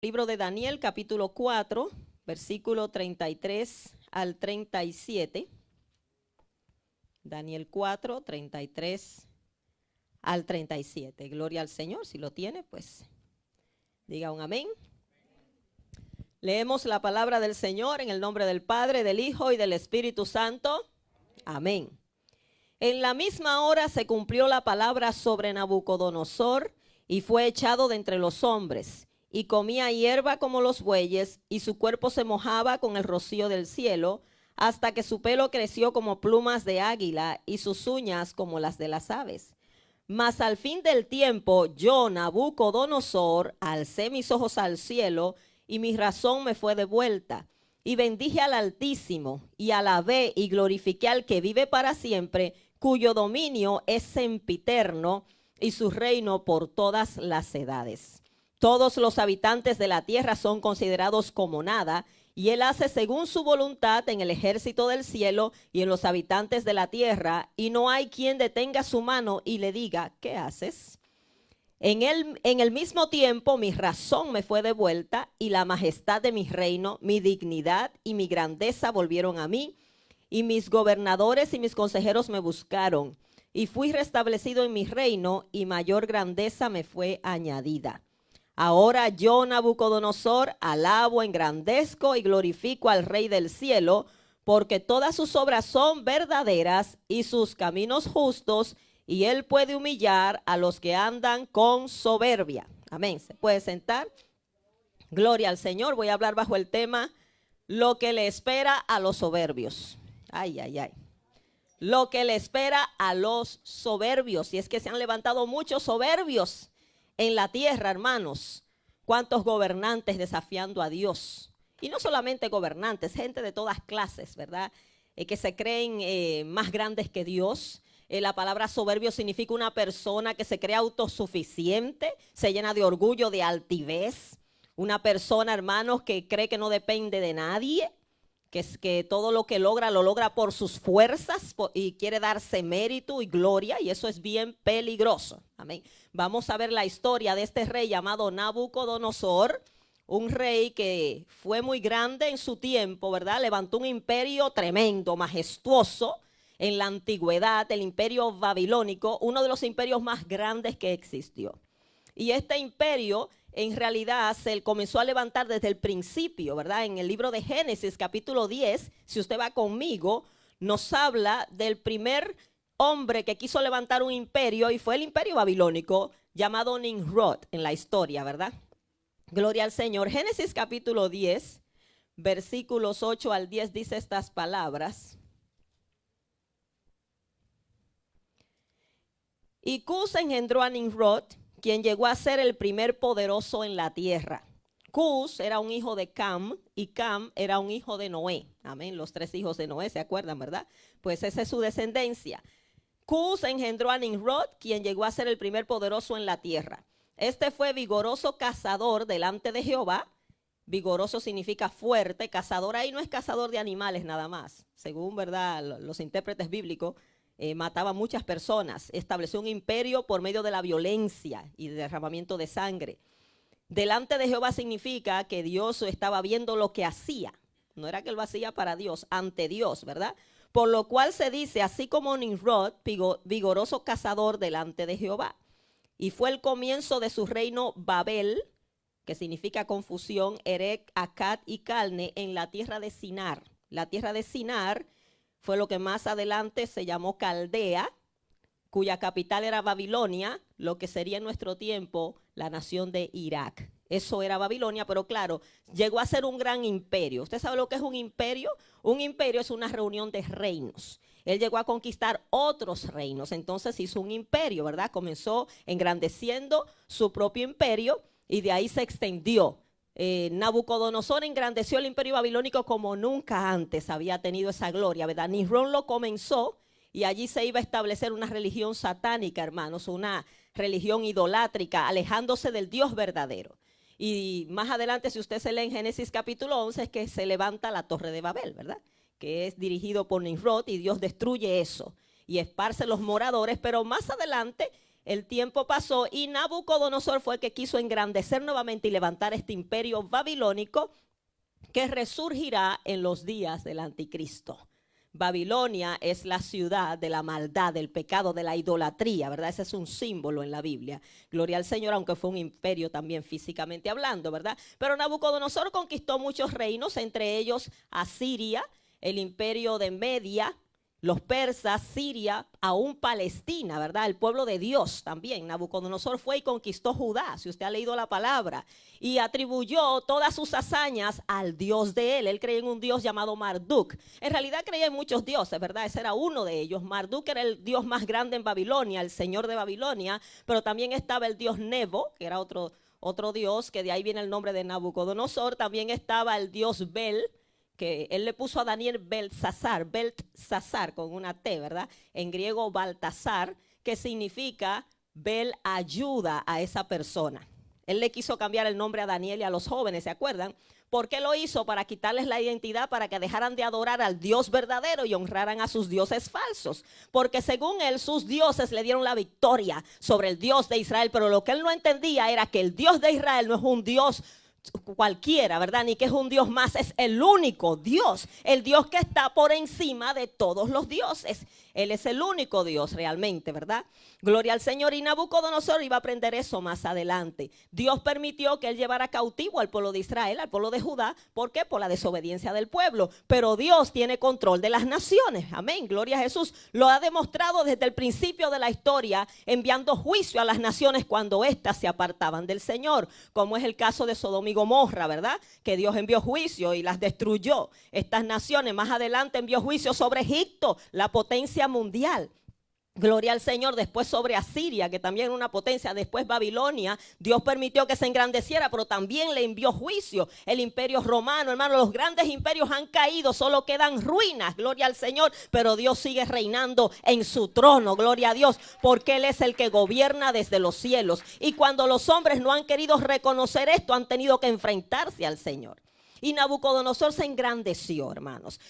Libro de Daniel, capítulo 4, versículo 33 al 37. Daniel 4, 33 al 37. Gloria al Señor. Si lo tiene, pues diga un amén. Leemos la palabra del Señor en el nombre del Padre, del Hijo y del Espíritu Santo. Amén. En la misma hora se cumplió la palabra sobre Nabucodonosor y fue echado de entre los hombres. Y comía hierba como los bueyes, y su cuerpo se mojaba con el rocío del cielo, hasta que su pelo creció como plumas de águila, y sus uñas como las de las aves. Mas al fin del tiempo, yo, Nabucodonosor, alcé mis ojos al cielo, y mi razón me fue devuelta. Y bendije al Altísimo, y alabé y glorifiqué al que vive para siempre, cuyo dominio es sempiterno, y su reino por todas las edades. Todos los habitantes de la tierra son considerados como nada, y él hace según su voluntad en el ejército del cielo y en los habitantes de la tierra, y no hay quien detenga su mano y le diga, ¿qué haces? En el mismo tiempo mi razón me fue devuelta, y la majestad de mi reino, mi dignidad y mi grandeza volvieron a mí, y mis gobernadores y mis consejeros me buscaron, y fui restablecido en mi reino, y mayor grandeza me fue añadida. Ahora yo, Nabucodonosor, alabo, engrandezco y glorifico al Rey del cielo, porque todas sus obras son verdaderas y sus caminos justos, y él puede humillar a los que andan con soberbia. Amén. ¿Se puede sentar? Gloria al Señor. Voy a hablar bajo el tema, lo que le espera a los soberbios. Ay, ay, ay. Lo que le espera a los soberbios. Y es que se han levantado muchos soberbios en la tierra, hermanos. Cuántos gobernantes desafiando a Dios. Y no solamente gobernantes, gente de todas clases, ¿verdad? Que se creen más grandes que Dios. La palabra soberbio significa una persona que se cree autosuficiente, se llena de orgullo, de altivez. Una persona, hermanos, que cree que no depende de nadie, que todo lo que logra, lo logra por sus fuerzas y quiere darse mérito y gloria, y eso es bien peligroso. Amén. Vamos a ver la historia de este rey llamado Nabucodonosor, un rey que fue muy grande en su tiempo, ¿verdad? Levantó un imperio tremendo, majestuoso en la antigüedad, el imperio babilónico, uno de los imperios más grandes que existió. Y este imperio en realidad se comenzó a levantar desde el principio, ¿verdad? En el libro de Génesis, capítulo 10, si usted va conmigo, nos habla del primer hombre que quiso levantar un imperio, y fue el imperio babilónico llamado Nimrod en la historia, ¿verdad? Gloria al Señor. Génesis capítulo 10, versículos 8 al 10 dice estas palabras. Y Cus engendró a Nimrod, quien llegó a ser el primer poderoso en la tierra. Cus era un hijo de Cam, y Cam era un hijo de Noé. Amén, los tres hijos de Noé, ¿se acuerdan, verdad? Pues esa es su descendencia. Cus engendró a Nimrod, quien llegó a ser el primer poderoso en la tierra. Este fue vigoroso cazador delante de Jehová. Vigoroso significa fuerte. Cazador ahí no es cazador de animales nada más. Según, ¿verdad?, los intérpretes bíblicos, mataba a muchas personas, estableció un imperio por medio de la violencia y derramamiento de sangre. Delante de Jehová significa que Dios estaba viendo lo que hacía, no era que él lo hacía para Dios, ante Dios, ¿verdad? Por lo cual se dice, así como Nimrod, vigoroso cazador delante de Jehová. Y fue el comienzo de su reino Babel, que significa confusión, Erec, Akkad y Calne, en la tierra de Sinar. La tierra de Sinar fue lo que más adelante se llamó Caldea, cuya capital era Babilonia, lo que sería en nuestro tiempo la nación de Irak. Eso era Babilonia, pero claro, llegó a ser un gran imperio. ¿Usted sabe lo que es un imperio? Un imperio es una reunión de reinos. Él llegó a conquistar otros reinos, entonces hizo un imperio, ¿verdad? Comenzó engrandeciendo su propio imperio y de ahí se extendió. Nabucodonosor engrandeció el imperio babilónico como nunca antes había tenido esa gloria, ¿verdad? Nimrod lo comenzó, y allí se iba a establecer una religión satánica, hermanos, una religión idolátrica, alejándose del Dios verdadero. Y más adelante, si usted se lee en Génesis capítulo 11, es que se levanta la Torre de Babel, ¿verdad? Que es dirigido por Nimrod, y Dios destruye eso y esparce los moradores, pero más adelante el tiempo pasó y Nabucodonosor fue el que quiso engrandecer nuevamente y levantar este imperio babilónico que resurgirá en los días del anticristo. Babilonia es la ciudad de la maldad, del pecado, de la idolatría, ¿verdad? Ese es un símbolo en la Biblia. Gloria al Señor, aunque fue un imperio también físicamente hablando, ¿verdad? Pero Nabucodonosor conquistó muchos reinos, entre ellos Asiria, el imperio de Media, los persas, Siria, aún Palestina, ¿verdad? El pueblo de Dios también. Nabucodonosor fue y conquistó Judá, si usted ha leído la palabra, y atribuyó todas sus hazañas al Dios de él. Él creía en un Dios llamado Marduk. En realidad creía en muchos dioses, ¿verdad? Ese era uno de ellos. Marduk era el dios más grande en Babilonia, el señor de Babilonia, pero también estaba el dios Nebo, que era otro dios, que de ahí viene el nombre de Nabucodonosor. También estaba el dios Bel, que él le puso a Daniel Beltsasar con una T, ¿verdad? En griego Baltasar, que significa Bel ayuda a esa persona. Él le quiso cambiar el nombre a Daniel y a los jóvenes, ¿se acuerdan? ¿Por qué lo hizo? Para quitarles la identidad, para que dejaran de adorar al Dios verdadero y honraran a sus dioses falsos. Porque según él, sus dioses le dieron la victoria sobre el Dios de Israel, pero lo que él no entendía era que el Dios de Israel no es un Dios cualquiera, ¿verdad? Ni que es un Dios más, es el único Dios, el Dios que está por encima de todos los dioses. Él es el único Dios realmente, ¿verdad? Gloria al Señor. Y Nabucodonosor iba a aprender eso más adelante. Dios permitió que él llevara cautivo al pueblo de Israel, al pueblo de Judá. ¿Por qué? Por la desobediencia del pueblo. Pero Dios tiene control de las naciones. Amén. Gloria a Jesús. Lo ha demostrado desde el principio de la historia, enviando juicio a las naciones cuando éstas se apartaban del Señor, como es el caso de Sodoma y Gomorra, ¿verdad? Que Dios envió juicio y las destruyó. Estas naciones, más adelante envió juicio sobre Egipto, la potencia mundial. Gloria al Señor. Después sobre Asiria, que también era una potencia. Después Babilonia. Dios permitió que se engrandeciera, pero también le envió juicio. El imperio romano, hermano, los grandes imperios han caído, solo quedan ruinas. Gloria al Señor. Pero Dios sigue reinando en su trono. Gloria a Dios, porque Él es el que gobierna desde los cielos. Y cuando los hombres no han querido reconocer esto, han tenido que enfrentarse al Señor. Y Nabucodonosor se engrandeció, hermanos.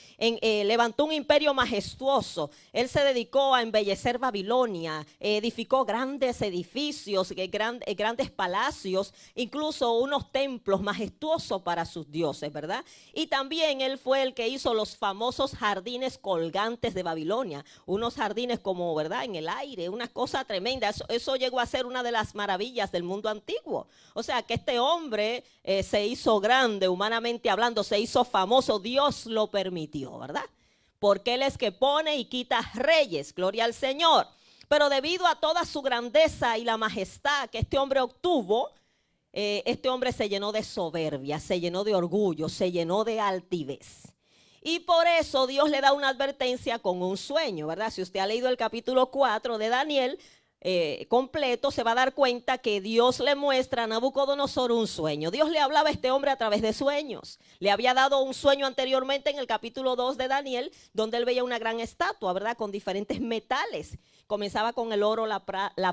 Levantó un imperio majestuoso. Él se dedicó a embellecer Babilonia. Edificó grandes edificios, grandes palacios, incluso unos templos majestuosos para sus dioses, ¿verdad? Y también él fue el que hizo los famosos jardines colgantes de Babilonia. Unos jardines como, ¿verdad?, en el aire, una cosa tremenda. Eso llegó a ser una de las maravillas del mundo antiguo. O sea, que este hombre se hizo grande humanamente hablando, se hizo famoso. Dios lo permitió, ¿verdad? Porque Él es que pone y quita reyes. Gloria al Señor. Pero debido a toda su grandeza y la majestad que este hombre obtuvo, este hombre se llenó de soberbia, se llenó de orgullo, se llenó de altivez. Y por eso Dios le da una advertencia con un sueño, ¿verdad? Si usted ha leído el capítulo 4 de Daniel completo, se va a dar cuenta que Dios le muestra a Nabucodonosor un sueño. Dios le hablaba a este hombre a través de sueños. Le había dado un sueño anteriormente en el capítulo 2 de Daniel, donde él veía una gran estatua, ¿verdad?, con diferentes metales. Comenzaba con el oro, la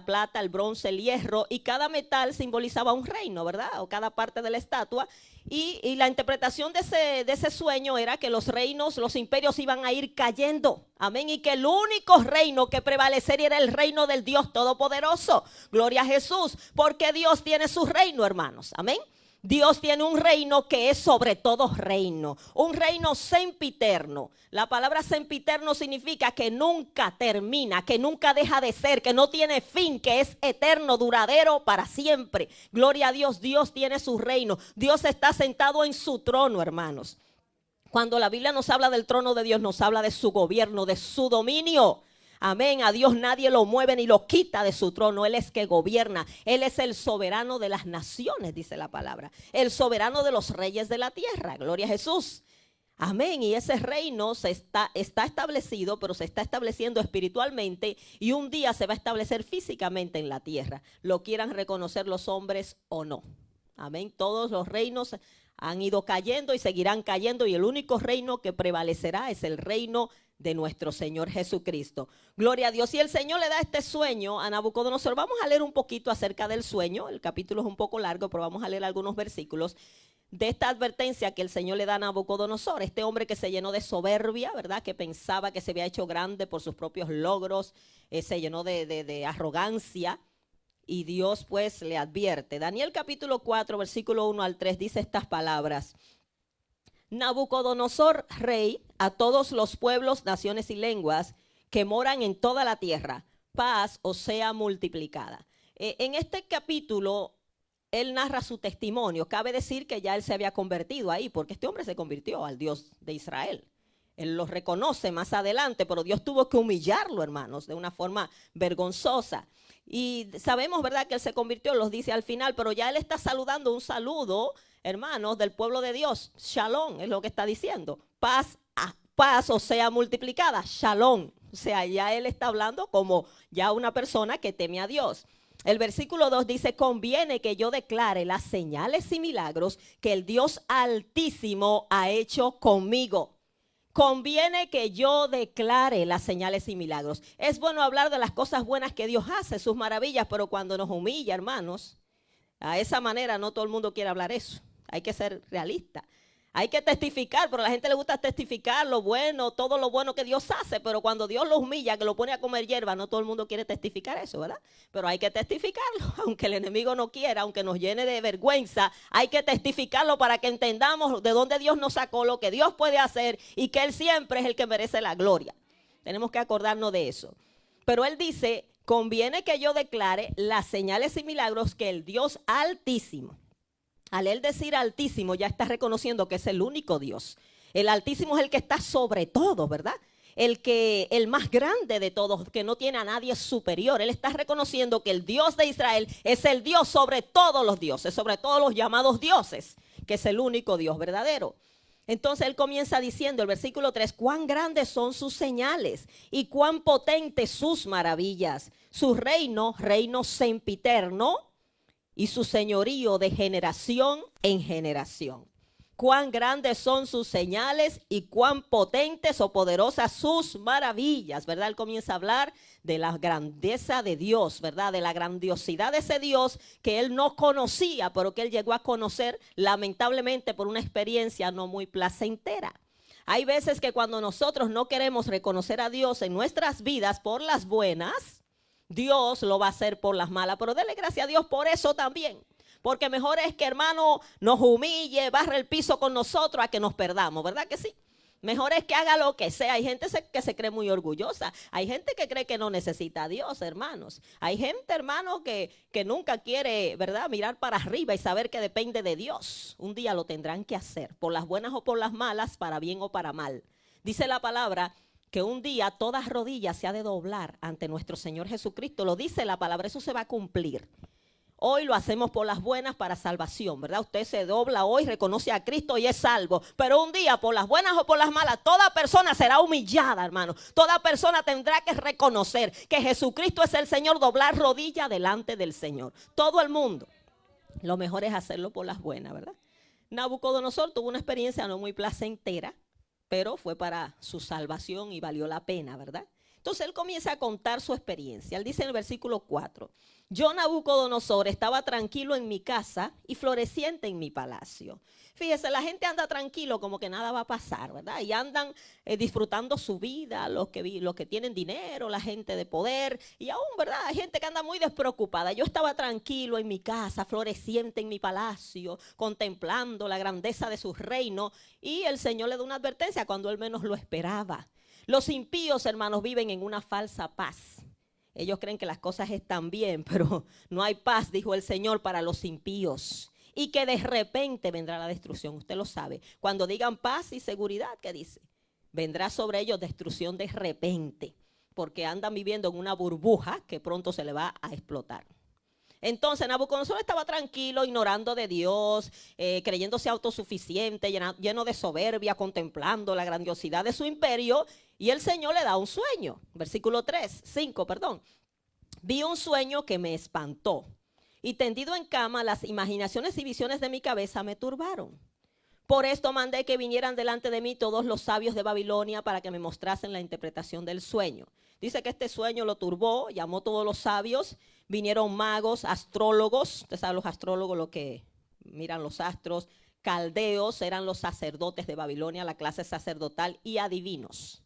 plata, el bronce, el hierro, y cada metal simbolizaba un reino, ¿verdad?, o cada parte de la estatua. Y la interpretación de ese sueño era que los reinos, los imperios iban a ir cayendo. Amén. Y que el único reino que prevalecería era el reino del Dios Todopoderoso. Gloria a Jesús. Porque Dios tiene su reino, hermanos. Amén. Dios tiene un reino que es sobre todo reino, un reino sempiterno. La palabra sempiterno significa que nunca termina, que nunca deja de ser, que no tiene fin, que es eterno, duradero para siempre. Gloria a Dios, Dios tiene su reino. Dios está sentado en su trono, hermanos. Cuando la Biblia nos habla del trono de Dios, nos habla de su gobierno, de su dominio. Amén. A Dios nadie lo mueve ni lo quita de su trono. Él es que gobierna. Él es el soberano de las naciones, dice la palabra. El soberano de los reyes de la tierra. Gloria a Jesús. Amén. Y ese reino está establecido, pero se está estableciendo espiritualmente, y un día se va a establecer físicamente en la tierra, lo quieran reconocer los hombres o no. Amén. Todos los reinos han ido cayendo y seguirán cayendo, y el único reino que prevalecerá es el reino de nuestro Señor Jesucristo. Gloria a Dios. Y el Señor le da este sueño a Nabucodonosor. Vamos a leer un poquito acerca del sueño. El capítulo es un poco largo, pero vamos a leer algunos versículos de esta advertencia que el Señor le da a Nabucodonosor. Este hombre que se llenó de soberbia, ¿verdad?, que pensaba que se había hecho grande por sus propios logros, se llenó de arrogancia. y Dios pues le advierte. Daniel capítulo 4, versículo 1 al 3 dice estas palabras. Nabucodonosor, rey, a todos los pueblos, naciones y lenguas que moran en toda la tierra, paz os sea multiplicada. En este capítulo, él narra su testimonio. Cabe decir que ya él se había convertido ahí, porque este hombre se convirtió al Dios de Israel. Él lo reconoce más adelante, pero Dios tuvo que humillarlo, hermanos, de una forma vergonzosa. Y sabemos, ¿verdad?, que él se convirtió, los dice al final, pero ya él está saludando un saludo, hermanos, del pueblo de Dios. Shalom es lo que está diciendo. Paz, paz o sea multiplicada. Shalom. O sea, ya él está hablando como ya una persona que teme a Dios. El versículo 2 dice, conviene que yo declare las señales y milagros que el Dios Altísimo ha hecho conmigo. Conviene que yo declare las señales y milagros. Es bueno hablar de las cosas buenas que Dios hace, sus maravillas, pero cuando nos humilla, hermanos, a esa manera no todo el mundo quiere hablar eso. Hay que ser realista. Hay que testificar, pero a la gente le gusta testificar lo bueno, todo lo bueno que Dios hace, pero cuando Dios lo humilla, que lo pone a comer hierba, no todo el mundo quiere testificar eso, ¿verdad? Pero hay que testificarlo, aunque el enemigo no quiera, aunque nos llene de vergüenza, hay que testificarlo para que entendamos de dónde Dios nos sacó, lo que Dios puede hacer y que Él siempre es el que merece la gloria. Tenemos que acordarnos de eso. Pero Él dice, conviene que yo declare las señales y milagros que el Dios Altísimo. Al él decir Altísimo, ya está reconociendo que es el único Dios. El Altísimo es el que está sobre todo, ¿verdad? El más grande de todos, que no tiene a nadie superior. Él está reconociendo que el Dios de Israel es el Dios sobre todos los dioses, sobre todos los llamados dioses, que es el único Dios verdadero. Entonces él comienza diciendo, el versículo 3, cuán grandes son sus señales y cuán potentes sus maravillas. Su reino sempiterno, y su señorío de generación en generación. Cuán grandes son sus señales y cuán potentes o poderosas sus maravillas, ¿verdad? Él comienza a hablar de la grandeza de Dios, ¿verdad? De la grandiosidad de ese Dios que él no conocía, pero que él llegó a conocer lamentablemente por una experiencia no muy placentera. Hay veces que cuando nosotros no queremos reconocer a Dios en nuestras vidas por las buenas, Dios lo va a hacer por las malas, pero dele gracias a Dios por eso también. Porque mejor es que, hermano, nos humille, barre el piso con nosotros a que nos perdamos, ¿verdad que sí? Mejor es que haga lo que sea. Hay gente que se cree muy orgullosa. Hay gente que cree que no necesita a Dios, hermanos. Hay gente, hermano, que nunca quiere, ¿verdad?, mirar para arriba y saber que depende de Dios. Un día lo tendrán que hacer, por las buenas o por las malas, para bien o para mal. Dice la palabra que un día toda rodilla se ha de doblar ante nuestro Señor Jesucristo. Lo dice la palabra, eso se va a cumplir. Hoy lo hacemos por las buenas para salvación, ¿verdad? Usted se dobla hoy, reconoce a Cristo y es salvo. Pero un día, por las buenas o por las malas, toda persona será humillada, hermano. Toda persona tendrá que reconocer que Jesucristo es el Señor, doblar rodilla delante del Señor. Todo el mundo. Lo mejor es hacerlo por las buenas, ¿verdad? Nabucodonosor tuvo una experiencia no muy placentera, pero fue para su salvación y valió la pena, ¿verdad? Entonces él comienza a contar su experiencia. Él dice en el versículo 4, yo, Nabucodonosor, estaba tranquilo en mi casa y floreciente en mi palacio. Fíjese, la gente anda tranquilo como que nada va a pasar, ¿verdad? Y andan disfrutando su vida, los que tienen dinero, la gente de poder. Y aún, ¿verdad? Hay gente que anda muy despreocupada. Yo estaba tranquilo en mi casa, floreciente en mi palacio, contemplando la grandeza de su reino. Y el Señor le da una advertencia cuando él menos lo esperaba. Los impíos, hermanos, viven en una falsa paz. Ellos creen que las cosas están bien, pero no hay paz, dijo el Señor, para los impíos. Y que de repente vendrá la destrucción. Usted lo sabe. Cuando digan paz y seguridad, ¿qué dice? Vendrá sobre ellos destrucción de repente. Porque andan viviendo en una burbuja que pronto se le va a explotar. Entonces Nabucodonosor estaba tranquilo, ignorando de Dios, creyéndose autosuficiente, lleno de soberbia, contemplando la grandiosidad de su imperio. Y el Señor le da un sueño. Versículo 5. Vi un sueño que me espantó. Y tendido en cama, las imaginaciones y visiones de mi cabeza me turbaron. Por esto mandé que vinieran delante de mí todos los sabios de Babilonia para que me mostrasen la interpretación del sueño. Dice que este sueño lo turbó, llamó a todos los sabios, vinieron magos, astrólogos, usted sabe los astrólogos, los que miran los astros, caldeos, eran los sacerdotes de Babilonia, la clase sacerdotal, y adivinos.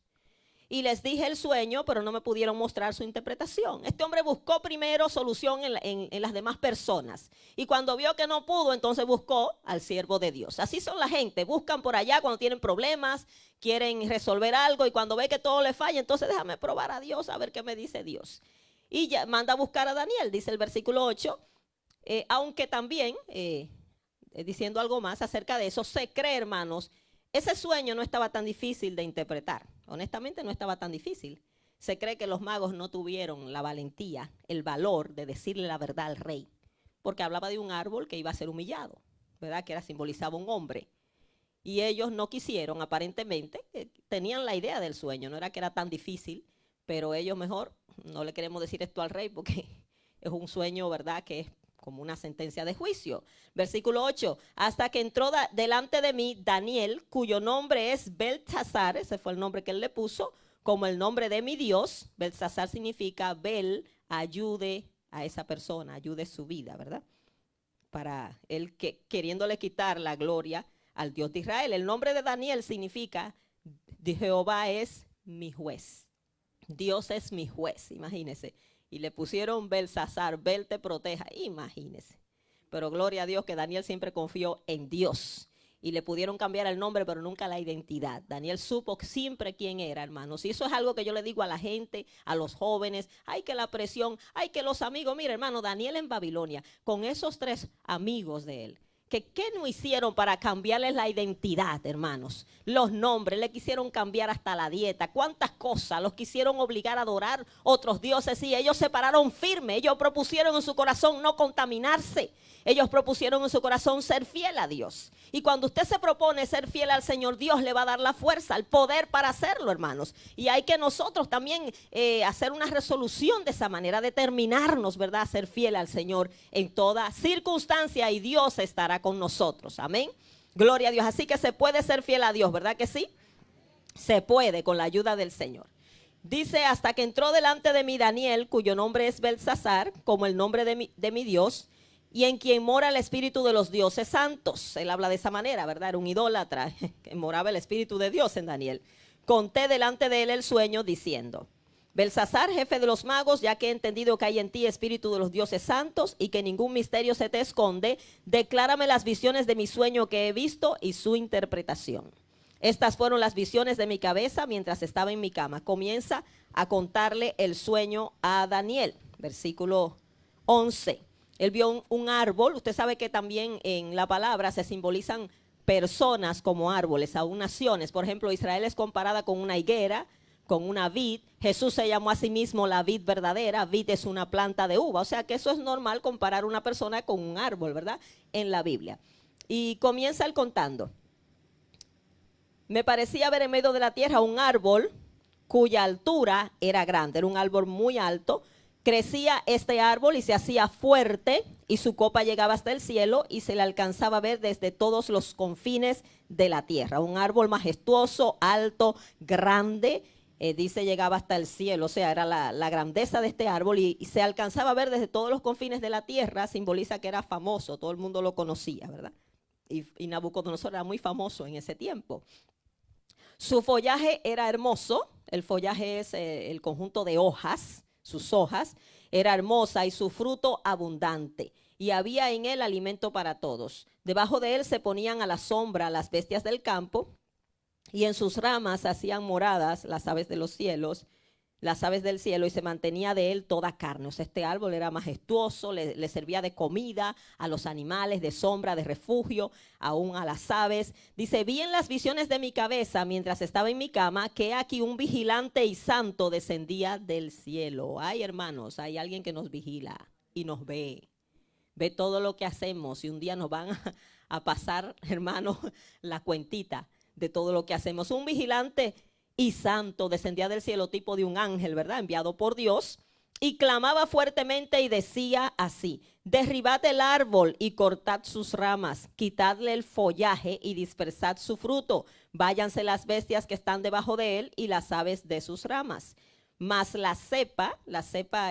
y les dije el sueño, pero no me pudieron mostrar su interpretación. Este hombre buscó primero solución en las demás personas. Y cuando vio que no pudo, entonces buscó al siervo de Dios. Así son la gente, buscan por allá cuando tienen problemas, quieren resolver algo y cuando ve que todo le falla, entonces déjame probar a Dios a ver qué me dice Dios. Y ya manda a buscar a Daniel, dice el versículo 8, aunque también, diciendo algo más acerca de eso, se cree, hermanos, ese sueño no estaba tan difícil de interpretar. Honestamente no estaba tan difícil. Se cree que los magos no tuvieron la valentía, el valor de decirle la verdad al rey, porque hablaba de un árbol que iba a ser humillado, ¿verdad? Que simbolizaba un hombre. Y ellos no quisieron, aparentemente, tenían la idea del sueño, no era que era tan difícil, pero ellos mejor no le queremos decir esto al rey porque es un sueño, ¿verdad? Que es como una sentencia de juicio. Versículo 8, hasta que entró delante de mí Daniel, cuyo nombre es Beltsasar, ese fue el nombre que él le puso, como el nombre de mi Dios. Beltsasar significa Bel, ayude a esa persona, ayude su vida, ¿verdad? Para él queriéndole quitar la gloria al Dios de Israel. El nombre de Daniel significa Jehová es mi juez. Dios es mi juez, imagínense. Y le pusieron Beltsasar, Bel te proteja, imagínense. Pero gloria a Dios que Daniel siempre confió en Dios. Y le pudieron cambiar el nombre, pero nunca la identidad. Daniel supo siempre quién era, hermanos. Y eso es algo que yo le digo a la gente, a los jóvenes. Hay que la presión, hay que los amigos. Mira, hermano, Daniel en Babilonia, con esos 3 amigos de él, ¿qué no hicieron para cambiarles la identidad, hermanos? Los nombres, le quisieron cambiar hasta la dieta. ¿Cuántas cosas? Los quisieron obligar a adorar otros dioses y ellos se pararon firme. Ellos propusieron en su corazón no contaminarse. Ellos propusieron en su corazón ser fiel a Dios. Y cuando usted se propone ser fiel al Señor, Dios le va a dar la fuerza, el poder para hacerlo, hermanos. Y hay que nosotros también hacer una resolución de esa manera, determinarnos, ¿verdad?, a ser fiel al Señor en toda circunstancia y Dios estará con nosotros. Amén. Gloria a Dios. Así que se puede ser fiel a Dios, ¿verdad que sí? Se puede con la ayuda del Señor. Dice, hasta que entró delante de mí Daniel, cuyo nombre es Beltsasar, como el nombre de mi Dios, y en quien mora el espíritu de los dioses santos. Él habla de esa manera, ¿verdad? Era un idólatra, que moraba el espíritu de Dios en Daniel. Conté delante de él el sueño diciendo, Beltsasar, jefe de los magos, ya que he entendido que hay en ti espíritu de los dioses santos y que ningún misterio se te esconde, declárame las visiones de mi sueño que he visto y su interpretación. Estas fueron las visiones de mi cabeza mientras estaba en mi cama. Comienza a contarle el sueño a Daniel. Versículo 11. Él vio un árbol. Usted sabe que también en la palabra se simbolizan personas como árboles, aún naciones. Por ejemplo, Israel es comparada con una higuera, con una vid. Jesús se llamó a sí mismo la vid verdadera. Vid es una planta de uva. O sea que eso es normal comparar una persona con un árbol, ¿verdad? En la Biblia. Y comienza él contando. Me parecía ver en medio de la tierra un árbol cuya altura era grande. Era un árbol muy alto. Crecía este árbol y se hacía fuerte y su copa llegaba hasta el cielo y se le alcanzaba a ver desde todos los confines de la tierra. Un árbol majestuoso, alto, grande, dice llegaba hasta el cielo, o sea, era la grandeza de este árbol y se alcanzaba a ver desde todos los confines de la tierra. Simboliza que era famoso, todo el mundo lo conocía, ¿verdad? Y Nabucodonosor era muy famoso en ese tiempo. Su follaje era hermoso, el follaje es el conjunto de hojas. Sus hojas era hermosa y su fruto abundante, y había en él alimento para todos. Debajo de él se ponían a la sombra las bestias del campo, y en sus ramas hacían moradas las aves de los cielos, las aves del cielo, y se mantenía de él toda carne. O sea, este árbol era majestuoso, le servía de comida a los animales, de sombra, de refugio, aún a las aves. Dice, vi en las visiones de mi cabeza, mientras estaba en mi cama, que aquí un vigilante y santo descendía del cielo. Ay, hermanos, hay alguien que nos vigila y nos ve. Ve todo lo que hacemos y un día nos van a pasar, hermanos, la cuentita de todo lo que hacemos. Un vigilante y santo descendía del cielo, tipo de un ángel, ¿verdad? Enviado por Dios, y clamaba fuertemente y decía así: derribad el árbol y cortad sus ramas, quitadle el follaje y dispersad su fruto, váyanse las bestias que están debajo de él y las aves de sus ramas. Mas la cepa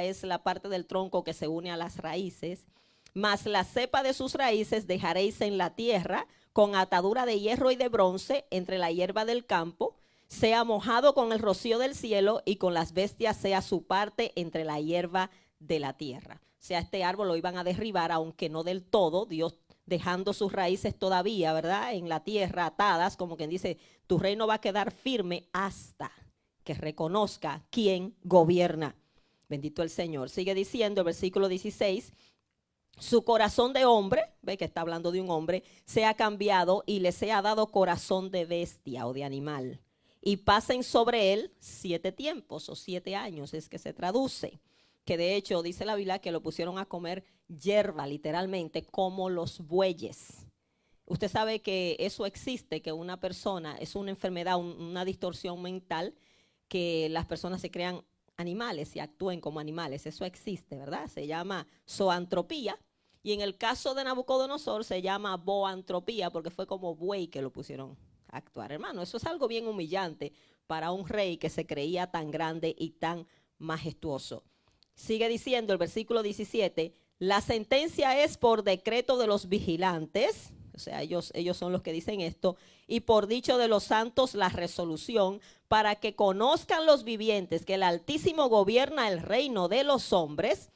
es la parte del tronco que se une a las raíces, mas la cepa de sus raíces dejaréis en la tierra con atadura de hierro y de bronce entre la hierba del campo. sea mojado con el rocío del cielo y con las bestias sea su parte entre la hierba de la tierra. O sea, este árbol lo iban a derribar, aunque no del todo, Dios dejando sus raíces todavía, ¿verdad? En la tierra atadas, como quien dice, tu reino va a quedar firme hasta que reconozca quién gobierna. Bendito el Señor. Sigue diciendo el versículo 16, su corazón de hombre, ve que está hablando de un hombre, sea cambiado y le sea dado corazón de bestia o de animal. Y pasen sobre él 7 tiempos o 7 años, es que se traduce. Que de hecho dice la Biblia que lo pusieron a comer hierba, literalmente, como los bueyes. Usted sabe que eso existe, que una persona, es una enfermedad, una distorsión mental, que las personas se crean animales y actúen como animales. Eso existe, ¿verdad? Se llama zoantropía. Y en el caso de Nabucodonosor se llama boantropía, porque fue como buey que lo pusieron a actuar. Hermano, eso es algo bien humillante para un rey que se creía tan grande y tan majestuoso. Sigue diciendo el versículo 17, la sentencia es por decreto de los vigilantes, o sea, ellos son los que dicen esto, y por dicho de los santos la resolución, para que conozcan los vivientes que el Altísimo gobierna el reino de los hombres,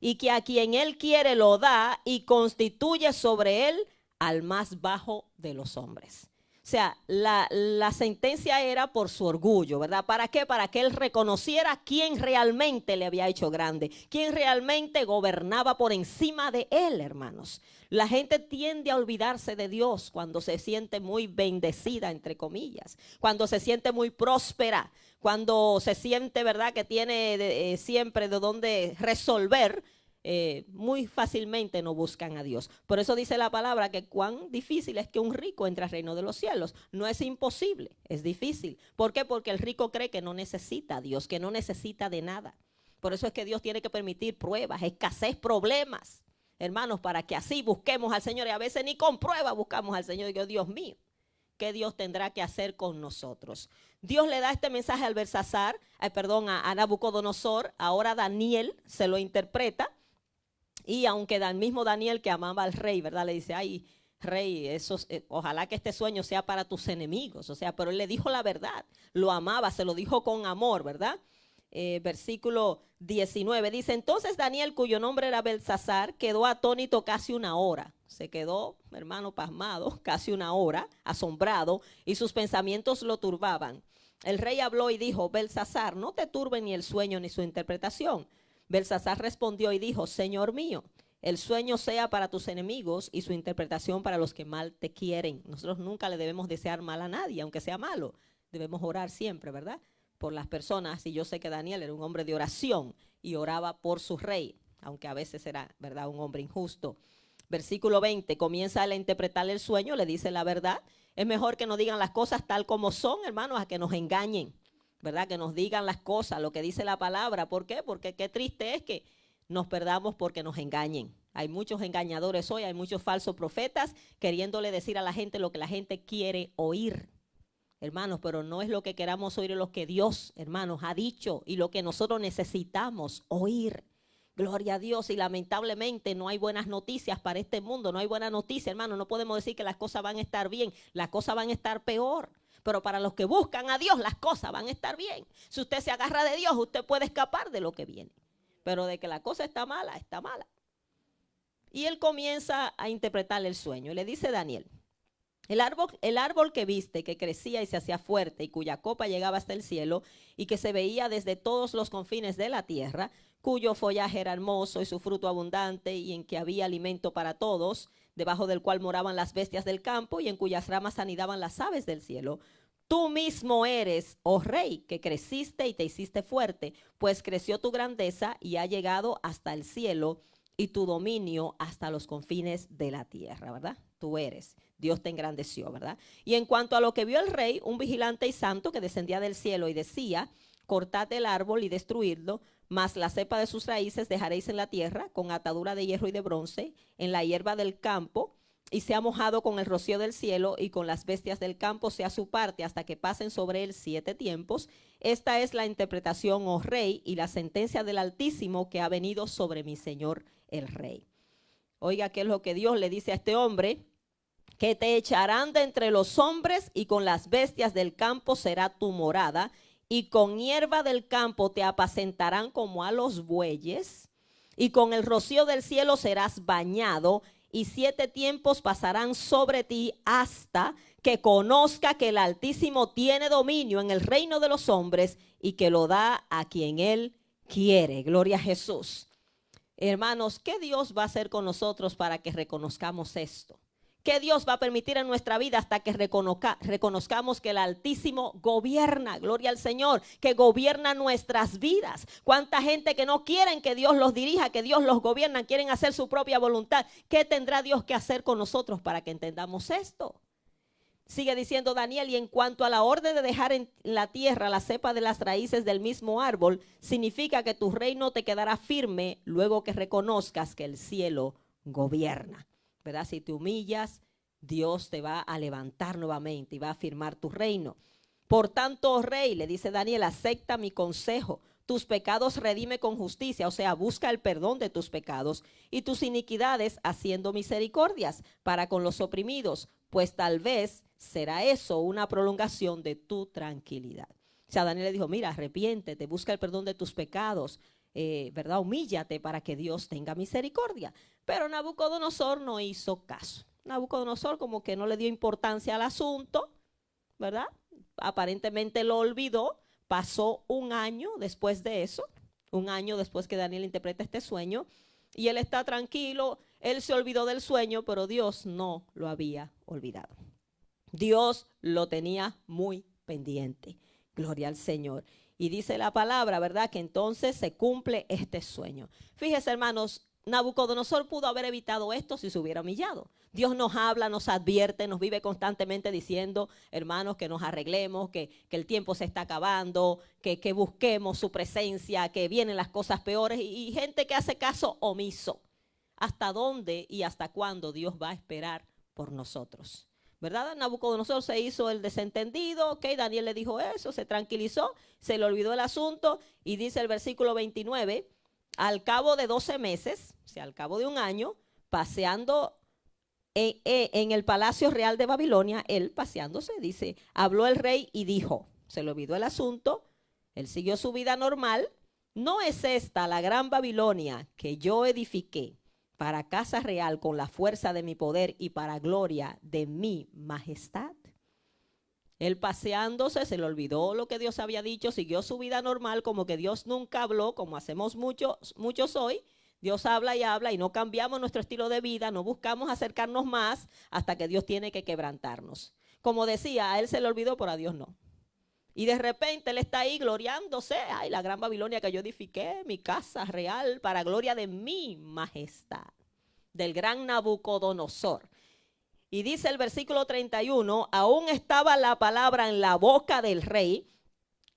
y que a quien él quiere lo da y constituye sobre él al más bajo de los hombres. O sea, la sentencia era por su orgullo, ¿verdad? ¿Para qué? Para que él reconociera quién realmente le había hecho grande, quién realmente gobernaba por encima de él, hermanos. La gente tiende a olvidarse de Dios cuando se siente muy bendecida, entre comillas, cuando se siente muy próspera, cuando se siente, ¿verdad?, que tiene siempre de dónde resolver. Muy fácilmente no buscan a Dios. Por eso dice la palabra que cuán difícil es que un rico entre al reino de los cielos. No es imposible, es difícil. ¿Por qué? Porque el rico cree que no necesita a Dios, que no necesita de nada. Por eso es que Dios tiene que permitir pruebas, escasez, problemas, hermanos, para que así busquemos al Señor. Y a veces ni con pruebas buscamos al Señor. Y yo, Dios mío, ¿qué Dios tendrá que hacer con nosotros? Dios le da este mensaje al Belsasar, a Nabucodonosor. Ahora Daniel se lo interpreta. Y aunque el mismo Daniel, que amaba al rey, ¿verdad?, le dice, ay, rey, ojalá que este sueño sea para tus enemigos. O sea, pero él le dijo la verdad, lo amaba, se lo dijo con amor, ¿verdad? Versículo 19 dice, entonces Daniel, cuyo nombre era Belsasar, quedó atónito casi 1 hora. Se quedó, hermano, pasmado, casi 1 hora, asombrado, y sus pensamientos lo turbaban. El rey habló y dijo, Belsasar, no te turbe ni el sueño ni su interpretación. Belsasar respondió y dijo, Señor mío, el sueño sea para tus enemigos y su interpretación para los que mal te quieren. Nosotros nunca le debemos desear mal a nadie, aunque sea malo. Debemos orar siempre, ¿verdad?, por las personas. Y yo sé que Daniel era un hombre de oración y oraba por su rey, aunque a veces era, ¿verdad?, un hombre injusto. Versículo 20, comienza a interpretar el sueño, le dice la verdad. Es mejor que nos digan las cosas tal como son, hermanos, a que nos engañen, ¿verdad? Que nos digan las cosas, lo que dice la palabra. ¿Por qué? Porque qué triste es que nos perdamos porque nos engañen. Hay muchos engañadores hoy, hay muchos falsos profetas queriéndole decir a la gente lo que la gente quiere oír, hermanos, pero no es lo que queramos oír, es lo que Dios, hermanos, ha dicho y lo que nosotros necesitamos oír. Gloria a Dios. Y lamentablemente no hay buenas noticias para este mundo, no hay buena noticia, hermano. No podemos decir que las cosas van a estar bien, las cosas van a estar peor. Pero para los que buscan a Dios, las cosas van a estar bien. Si usted se agarra de Dios, usted puede escapar de lo que viene. Pero de que la cosa está mala, está mala. Y él comienza a interpretar el sueño. Le dice Daniel, el árbol que viste, que crecía y se hacía fuerte y cuya copa llegaba hasta el cielo y que se veía desde todos los confines de la tierra, cuyo follaje era hermoso y su fruto abundante y en que había alimento para todos, debajo del cual moraban las bestias del campo y en cuyas ramas anidaban las aves del cielo. Tú mismo eres, oh rey, que creciste y te hiciste fuerte, pues creció tu grandeza y ha llegado hasta el cielo y tu dominio hasta los confines de la tierra, ¿verdad? Tú eres. Dios te engrandeció, ¿verdad? Y en cuanto a lo que vio el rey, un vigilante y santo que descendía del cielo y decía, cortad el árbol y destruidlo, mas la cepa de sus raíces dejaréis en la tierra, con atadura de hierro y de bronce, en la hierba del campo, y sea mojado con el rocío del cielo, y con las bestias del campo sea su parte, hasta que pasen sobre él 7 tiempos. Esta es la interpretación, oh rey, y la sentencia del Altísimo que ha venido sobre mi señor el rey. Oiga, ¿qué es lo que Dios le dice a este hombre? que te echarán de entre los hombres y con las bestias del campo será tu morada y con hierba del campo te apacentarán como a los bueyes y con el rocío del cielo serás bañado y 7 tiempos pasarán sobre ti hasta que conozca que el Altísimo tiene dominio en el reino de los hombres y que lo da a quien él quiere. Gloria a Jesús. Hermanos, ¿qué Dios va a hacer con nosotros para que reconozcamos esto? ¿Qué Dios va a permitir en nuestra vida hasta que reconozcamos que el Altísimo gobierna? Gloria al Señor, que gobierna nuestras vidas. ¿Cuánta gente que no quieren que Dios los dirija, que Dios los gobierna, quieren hacer su propia voluntad? ¿Qué tendrá Dios que hacer con nosotros para que entendamos esto? Sigue diciendo Daniel, y en cuanto a la orden de dejar en la tierra la cepa de las raíces del mismo árbol, significa que tu reino te quedará firme luego que reconozcas que el cielo gobierna. ¿Verdad? Si te humillas, Dios te va a levantar nuevamente y va a afirmar tu reino. Por tanto, oh rey, le dice Daniel, acepta mi consejo. Tus pecados redime con justicia, o sea, busca el perdón de tus pecados y tus iniquidades haciendo misericordias para con los oprimidos, pues tal vez será eso una prolongación de tu tranquilidad. O sea, Daniel le dijo, mira, arrepiéntete, busca el perdón de tus pecados, ¿verdad? Humíllate para que Dios tenga misericordia. Pero Nabucodonosor no hizo caso. Nabucodonosor como que no le dio importancia al asunto, ¿verdad? Aparentemente lo olvidó. Pasó un año después de eso, un año después que Daniel interpreta este sueño, y él está tranquilo, él se olvidó del sueño, pero Dios no lo había olvidado. Dios lo tenía muy pendiente. Gloria al Señor. Y dice la palabra, ¿verdad? Que entonces se cumple este sueño. Fíjese, hermanos, Nabucodonosor pudo haber evitado esto si se hubiera humillado. Dios nos habla, nos advierte, nos vive constantemente diciendo, hermanos, que nos arreglemos, que el tiempo se está acabando, que busquemos su presencia, que vienen las cosas peores y gente que hace caso omiso. ¿Hasta dónde y hasta cuándo Dios va a esperar por nosotros? ¿Verdad? Nabucodonosor se hizo el desentendido, ok, Daniel le dijo eso, se tranquilizó, se le olvidó el asunto y dice el versículo 29, al cabo de 12 meses, o sea, al cabo de un año, paseando en el palacio real de Babilonia, él paseándose, dice, habló el rey y dijo, se le olvidó el asunto, él siguió su vida normal, ¿no es esta la gran Babilonia que yo edifiqué para casa real con la fuerza de mi poder y para gloria de mi majestad? Él paseándose, se le olvidó lo que Dios había dicho, siguió su vida normal como que Dios nunca habló, como hacemos muchos hoy. Dios habla y no cambiamos nuestro estilo de vida, no buscamos acercarnos más hasta que Dios tiene que quebrantarnos. Como decía, a él se le olvidó, pero a Dios no. Y de repente él está ahí gloriándose, ay, la gran Babilonia que yo edifiqué, mi casa real para gloria de mi majestad, del gran Nabucodonosor. Y dice el versículo 31, aún estaba la palabra en la boca del rey,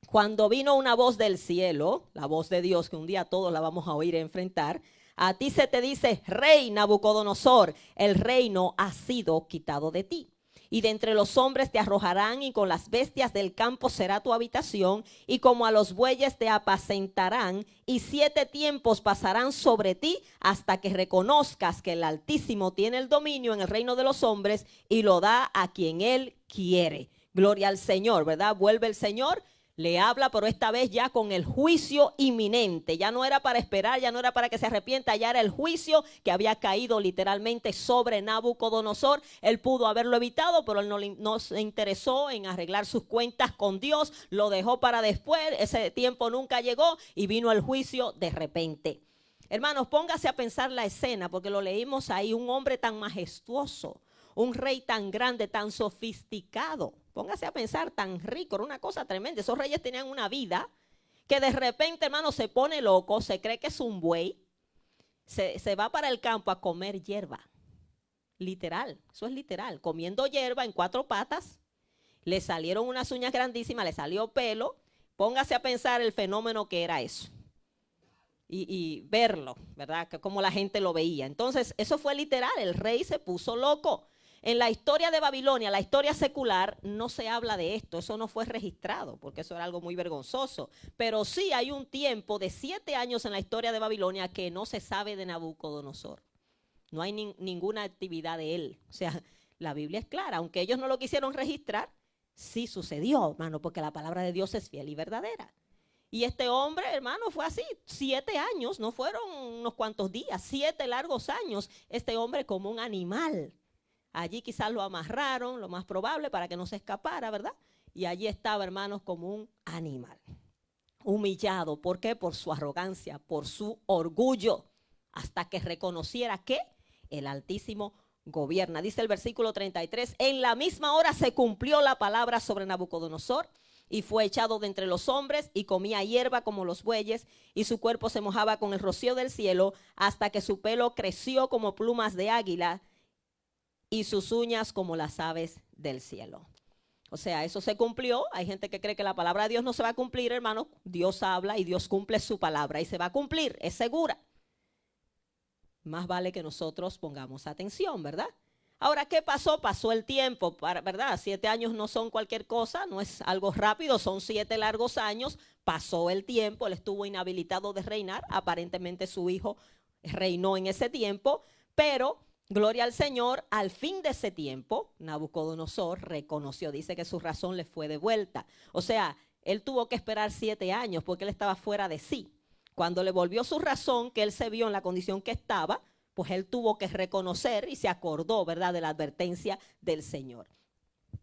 cuando vino una voz del cielo, la voz de Dios que un día todos la vamos a oír enfrentar. A ti se te dice, rey Nabucodonosor, el reino ha sido quitado de ti. Y de entre los hombres te arrojarán y con las bestias del campo será tu habitación y como a los bueyes te apacentarán y 7 tiempos pasarán sobre ti hasta que reconozcas que el Altísimo tiene el dominio en el reino de los hombres y lo da a quien él quiere. Gloria al Señor, ¿verdad? Vuelve el Señor. Le habla, pero esta vez ya con el juicio inminente. Ya no era para esperar, ya no era para que se arrepienta, ya era el juicio que había caído literalmente sobre Nabucodonosor. Él pudo haberlo evitado, pero él no se interesó en arreglar sus cuentas con Dios. Lo dejó para después, ese tiempo nunca llegó y vino el juicio de repente. Hermanos, póngase a pensar la escena, porque lo leímos ahí, un hombre tan majestuoso, un rey tan grande, tan sofisticado. Póngase a pensar, tan rico, era una cosa tremenda. Esos reyes tenían una vida que de repente, hermano, se pone loco, se cree que es un buey, se va para el campo a comer hierba. Literal, eso es literal. Comiendo hierba en 4 patas, le salieron unas uñas grandísimas, le salió pelo. Póngase a pensar el fenómeno que era eso. Y verlo, ¿verdad? Que como la gente lo veía. Entonces, eso fue literal, el rey se puso loco. En la historia de Babilonia, la historia secular, no se habla de esto, eso no fue registrado, porque eso era algo muy vergonzoso. Pero sí hay un tiempo de 7 años en la historia de Babilonia que no se sabe de Nabucodonosor. No hay ninguna actividad de él. O sea, La Biblia es clara, aunque ellos no lo quisieron registrar, sí sucedió, hermano, porque la palabra de Dios es fiel y verdadera. Y este hombre, hermano, fue así, 7 años, no fueron unos cuantos días, 7 largos años, este hombre como un animal. Allí quizás lo amarraron, lo más probable, para que no se escapara, ¿verdad? Y allí estaba, hermanos, como un animal. Humillado, ¿por qué? Por su arrogancia, por su orgullo, hasta que reconociera que el Altísimo gobierna. Dice el versículo 33, en la misma hora se cumplió la palabra sobre Nabucodonosor y fue echado de entre los hombres y comía hierba como los bueyes y su cuerpo se mojaba con el rocío del cielo hasta que su pelo creció como plumas de águila y sus uñas como las aves del cielo. O sea, eso se cumplió. Hay gente que cree que la palabra de Dios no se va a cumplir, hermano. Dios habla y Dios cumple su palabra y se va a cumplir, es segura. Más vale que nosotros pongamos atención, ¿verdad? Ahora, ¿qué pasó? Pasó el tiempo, ¿verdad? 7 años no son cualquier cosa, no es algo rápido, son 7 largos años. Pasó el tiempo, él estuvo inhabilitado de reinar. Aparentemente su hijo reinó en ese tiempo, pero gloria al Señor, al fin de ese tiempo, Nabucodonosor reconoció, dice que su razón le fue devuelta. O sea, él tuvo que esperar 7 años porque él estaba fuera de sí. Cuando le volvió su razón, que él se vio en la condición que estaba, pues él tuvo que reconocer y se acordó, ¿verdad?, de la advertencia del Señor.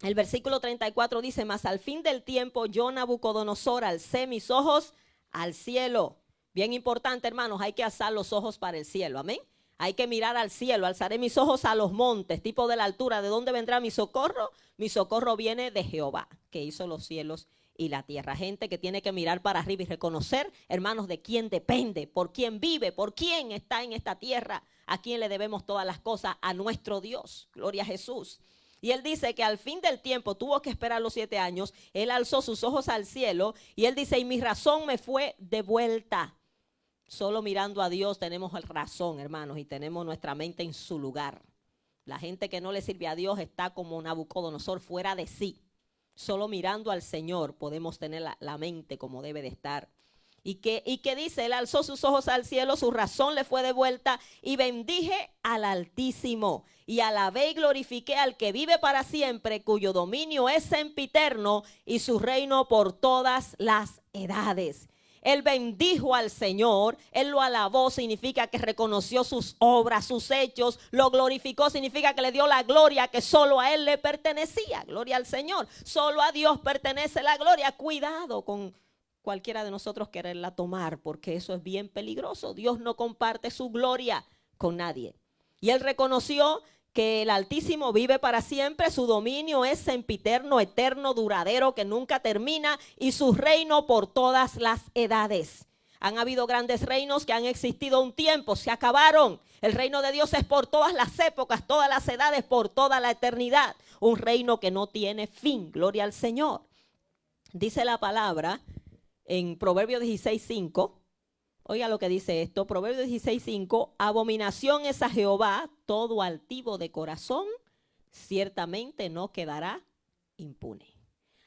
El versículo 34 dice, mas al fin del tiempo yo, Nabucodonosor, alcé mis ojos al cielo. Bien importante, hermanos, hay que alzar los ojos para el cielo, amén. Hay que mirar al cielo, alzaré mis ojos a los montes, tipo de la altura. ¿De dónde vendrá mi socorro? Mi socorro viene de Jehová, que hizo los cielos y la tierra. Gente que tiene que mirar para arriba y reconocer, hermanos, de quién depende, por quién vive, por quién está en esta tierra, a quién le debemos todas las cosas, a nuestro Dios. Gloria a Jesús. Y él dice que al fin del tiempo tuvo que esperar los 7 años. Él alzó sus ojos al cielo y él dice, y mi razón me fue devuelta. Solo mirando a Dios tenemos razón, hermanos, y tenemos nuestra mente en su lugar. La gente que no le sirve a Dios está como Nabucodonosor, fuera de sí. Solo mirando al Señor podemos tener la mente como debe de estar. ¿Y qué dice? Él alzó sus ojos al cielo, su razón le fue devuelta y bendije al Altísimo. Y alabé y glorifiqué al que vive para siempre, cuyo dominio es sempiterno y su reino por todas las edades. Él bendijo al Señor, él lo alabó, significa que reconoció sus obras, sus hechos, lo glorificó, significa que le dio la gloria que solo a él le pertenecía. Gloria al Señor, solo a Dios pertenece la gloria. Cuidado con cualquiera de nosotros quererla tomar, porque eso es bien peligroso. Dios no comparte su gloria con nadie. Y él reconoció que el Altísimo vive para siempre, su dominio es sempiterno, eterno, duradero, que nunca termina, y su reino por todas las edades. Han habido grandes reinos que han existido un tiempo, se acabaron. El reino de Dios es por todas las épocas, todas las edades, por toda la eternidad. Un reino que no tiene fin, gloria al Señor. Dice la palabra en Proverbios 16:5. Oiga lo que dice esto, Proverbios 16:5, abominación es a Jehová todo altivo de corazón, ciertamente no quedará impune.